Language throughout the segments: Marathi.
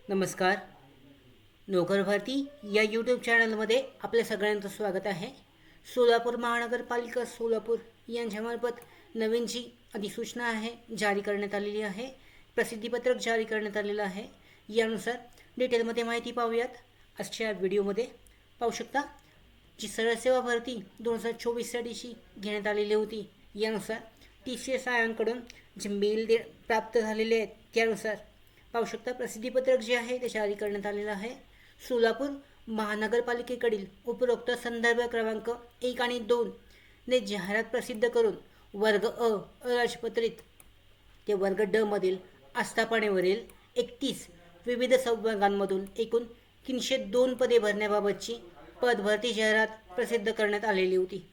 नमस्कार. नोकर भारती या यूट्यूब चॅनलमध्ये आपल्या सगळ्यांचं स्वागत आहे. सोलापूर महानगरपालिका सोलापूर यांच्यामार्फत नवीन जी अधिसूचना आहे जारी करण्यात आलेली आहे. प्रसिद्धीपत्रक जारी करण्यात आलेलं आहे. यानुसार डिटेलमध्ये माहिती पाहूयात आजच्या व्हिडिओमध्ये. पाहू शकता जी सरळ सेवा भरती 2024साठीची घेण्यात आलेली होती. यानुसार TCS आयांकडून जे मेल प्राप्त झालेले आहेत त्यानुसार पाहू शकता प्रसिद्धीपत्रक जे आहे ते जारी करण्यात आलेलं आहे. सोलापूर महानगरपालिकेकडील उपरोक्त संदर्भ क्रमांक 1 आणि 2 ने जाहिरात प्रसिद्ध करून वर्ग अ अराजपत्रित ते वर्ग ड मधील आस्थापनेवरील 31 विविध संवर्गांमधून एकूण 302 पदे भरण्याबाबतची पदभरती जाहिरात प्रसिद्ध करण्यात आलेली होती.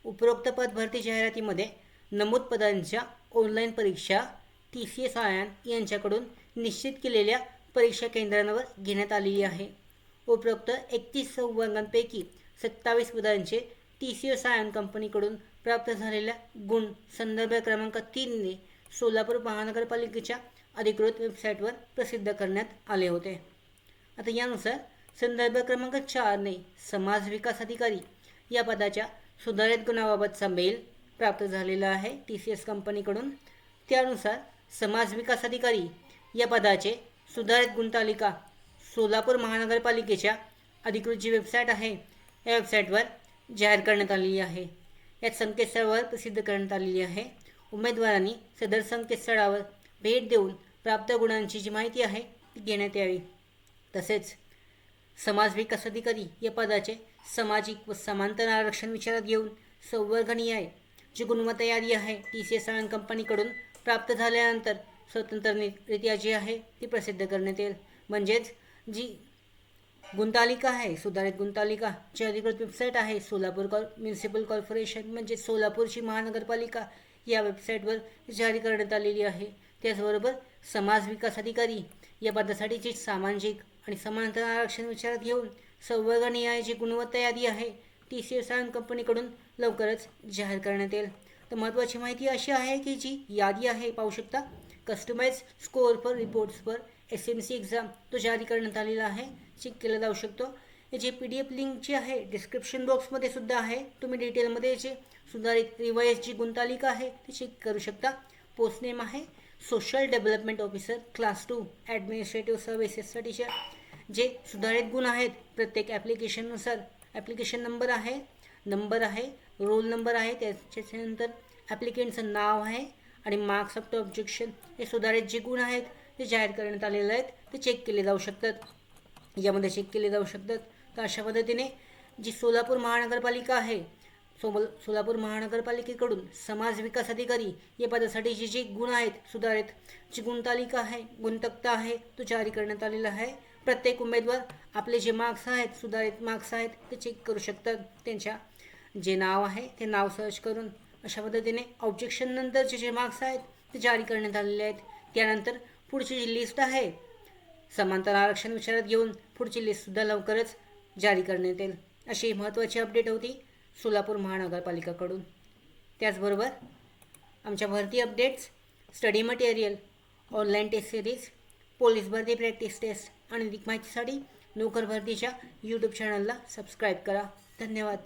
उपरोक्त पदभरती जाहिरातीमध्ये नमूद पदांच्या ऑनलाईन परीक्षा TCS आयन यांच्याकडून निश्चित केलेल्या परीक्षा केंद्रांवर घेण्यात आलेली आहे. उपरोक्त 31 संवर्गांपैकी 27 पदांचे TCS आयन कंपनीकडून प्राप्त झालेल्या गुण संदर्भ क्रमांक 3 ने सोलापूर महानगरपालिकेच्या अधिकृत वेबसाईटवर प्रसिद्ध करण्यात आले होते. आता यानुसार संदर्भ क्रमांक 4 ने समाज विकास अधिकारी या पदाच्या सुधारित गुणाबाबतचा मेल प्राप्त झालेला आहे TCS कंपनीकडून. त्यानुसार समाज विकास अधिकारी या पदाचे सुधारित गुणतालिका सोलापूर महानगरपालिकेच्या अधिकृत जी वेबसाईट आहे या वेबसाईटवर जाहीर करण्यात आलेली आहे. यात संकेतस्थळावर प्रसिद्ध करण्यात आलेली आहे. उमेदवारांनी सदर संकेतस्थळावर भेट देऊन प्राप्त गुणांची जी माहिती आहे ती घेण्यात यावी. तसेच समाज विकास अधिकारी या पदाचे सामाजिक व समांतर आरक्षण विचारात घेऊन संवर्गनीय जी गुणवत्ता यादी आहे TCS आयन कंपनीकडून प्राप्त झाल्यानंतर स्वतंत्ररित्या जी आहे ती प्रसिद्ध करण्यात येईल. म्हणजेच जी गुणतालिका आहे सुधारित गुणतालिका जी अधिकृत वेबसाईट आहे सोलापूर म्युनिसिपल कॉर्पोरेशन म्हणजे सोलापूरची महानगरपालिका या वेबसाईटवर जारी करण्यात आलेली आहे. त्याचबरोबर समाज विकास अधिकारी या पदासाठीची सामाजिक आणि समांतर आरक्षण विचारात घेऊन संवर्गनीय जी गुणवत्ता यादी आहे TCS आयन कंपनीकडून लवकरच जाहीर करण्यात येईल. तर महत्त्वाची माहिती अशी आहे की जी यादी आहे पाहू शकता customize score for reports for SMC exam तो जारी करण्यात आलेला आहे. चेक केला जाऊ शकतो. याची PDF लिंक जी आहे डिस्क्रिप्शन बॉक्समध्ये सुद्धा आहे. तुम्ही डिटेलमध्ये जे सुधारित रिवाइज जी गुणतालिका आहे ती चेक करू शकता. पोस्ट नेम आहे social development officer class 2 administrative सर्व्हिसेससाठीचे जे सुधारित गुण आहेत प्रत्येक ॲप्लिकेशननुसार ॲप्लिकेशन नंबर आहे रोल नंबर आहे त्याच्यानंतर ॲप्लिकेंटचं नाव आहे आणि मार्क्स ऑफ द ऑब्जेक्शन हे सुधारित जे गुण आहेत ते जाहीर करण्यात आलेले आहेत ते चेक केले जाऊ शकतात. यामध्ये चेक केले जाऊ शकतात. तर अशा पद्धतीने जी सोलापूर महानगरपालिका आहे सोलापूर महानगरपालिकेकडून समाज विकास अधिकारी या पदासाठीचे जे गुण आहेत सुधारित जी गुणतालिका आहे गुणतक्ता आहे तो जारी करण्यात आलेला आहे. प्रत्येक उमेदवार आपले जे मार्क्स आहेत सुधारित मार्क्स आहेत ते चेक करू शकतात. त्यांच्या जे नाव आहे ते नाव सर्च करून अशा पद्धतीने ऑब्जेक्शन नंतरचे जे मार्क्स आहेत ते जारी करण्यात आलेले आहेत. त्यानंतर पुढची जी लिस्ट आहे समांतर आरक्षण विचारात घेऊन पुढची लिस्टसुद्धा लवकरच जारी करण्यात येईल. अशी महत्त्वाची अपडेट होती सोलापूर महानगरपालिकाकडून. त्याचबरोबर आमच्या भरती updates study material online test series police भरती प्रॅक्टिस टेस्ट आणि अधिक माहितीसाठी नोकर भरतीच्या यूट्यूब चॅनलला सबस्क्राईब करा. धन्यवाद.